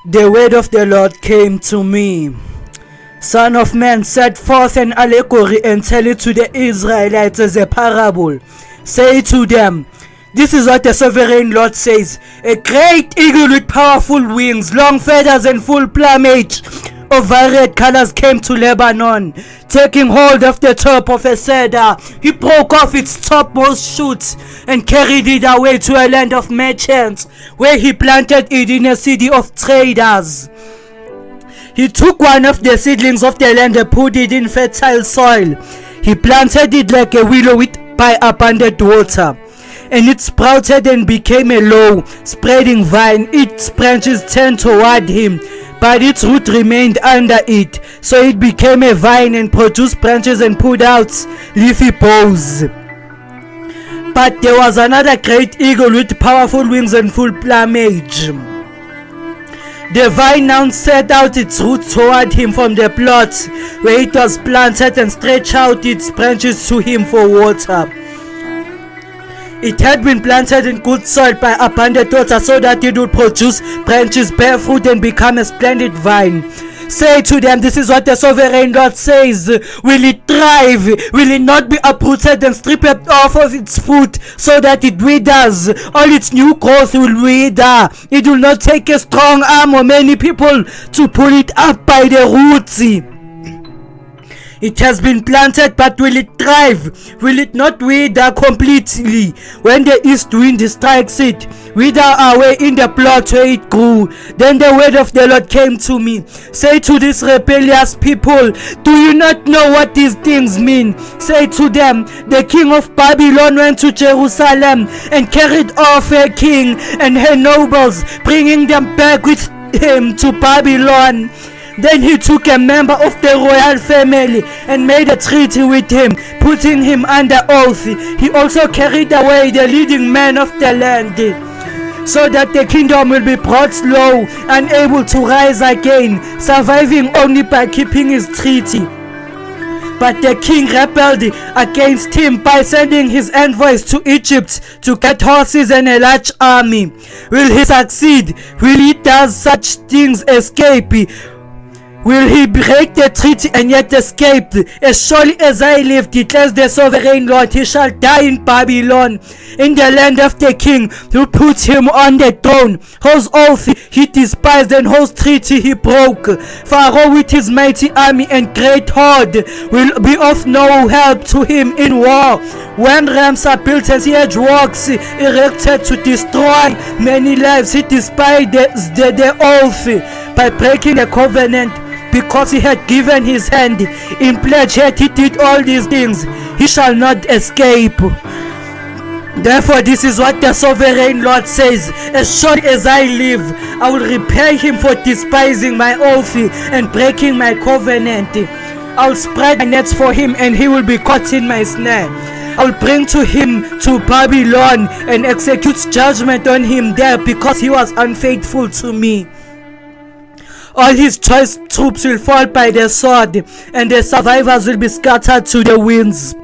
The word of the Lord came to me. Son of man, set forth an allegory and tell it to the Israelites as a parable. Say to them, this is what the sovereign Lord says. A great eagle with powerful wings, long feathers and full plumage of varied colors came to Lebanon. Taking hold of the top of a cedar, he broke off its topmost shoots and carried it away to a land of merchants, where he planted it in a city of traders. He took one of the seedlings of the land and put it in fertile soil. He planted it like a willow by abundant water, and it sprouted and became a low, spreading vine. Its branches turned toward him, but its root remained under it. So it became a vine and produced branches and put out leafy boughs. But there was another great eagle with powerful wings and full plumage. The vine now set out its roots toward him from the plot where it was planted and stretched out its branches to him for water. It had been planted in good soil by abundant water so that it would produce branches, bear fruit, and become a splendid vine. Say to them, this is what the sovereign Lord says. Will it thrive? Will it not be uprooted and stripped off of its fruit so that it withers? All its new growth will wither. It will not take a strong arm or many people to pull it up by the roots. It has been planted, but will it thrive? Will it not wither completely when the east wind strikes it? Wither away in the plot where it grew. Then the word of the Lord came to me. Say to these rebellious people, do you not know what these things mean? Say to them, the king of Babylon went to Jerusalem and carried off her king and her nobles, bringing them back with him to Babylon. Then he took a member of the royal family and made a treaty with him, putting him under oath. He also carried away the leading men of the land, so that the kingdom will be brought low, unable to rise again, surviving only by keeping his treaty. But the king rebelled against him by sending his envoys to Egypt to get horses and a large army. Will he succeed? Will he do such things escape? Will he break the treaty and yet escape? As surely as I live, declares the sovereign Lord, he shall die in Babylon, in the land of the king who put him on the throne, whose oath he despised and whose treaty he broke. Pharaoh with his mighty army and great horde will be of no help to him in war. When rams are built and siege works erected to destroy many lives, he despised the oath by breaking the covenant. Because he had given his hand in pledge, yet he did all these things, he shall not escape. Therefore, this is what the sovereign Lord says. As surely as I live, I will repay him for despising my oath and breaking my covenant. I will spread my nets for him, and he will be caught in my snare. I will bring to him to Babylon and execute judgment on him there, because he was unfaithful to me. All his choice troops will fall by the sword, and the survivors will be scattered to the winds.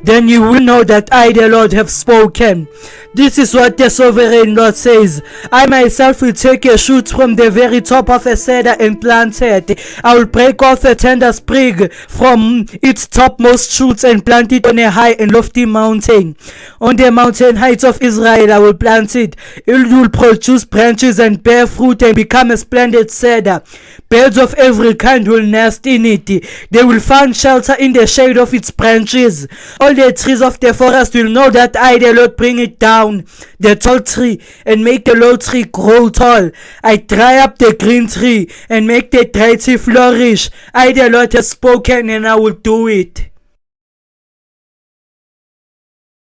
Then you will know that I, the Lord, have spoken. This is what the sovereign Lord says. I myself will take a shoot from the very top of a cedar and plant it. I will break off a tender sprig from its topmost shoots and plant it on a high and lofty mountain. On the mountain heights of Israel I will plant it. It will produce branches and bear fruit and become a splendid cedar. Birds of every kind will nest in it. They will find shelter in the shade of its branches. All the trees of the forest will know that I, the Lord, bring it down, the tall tree, and make the low tree grow tall. I dry up the green tree and make the dry tree flourish. I, the Lord, have spoken, and I will do it.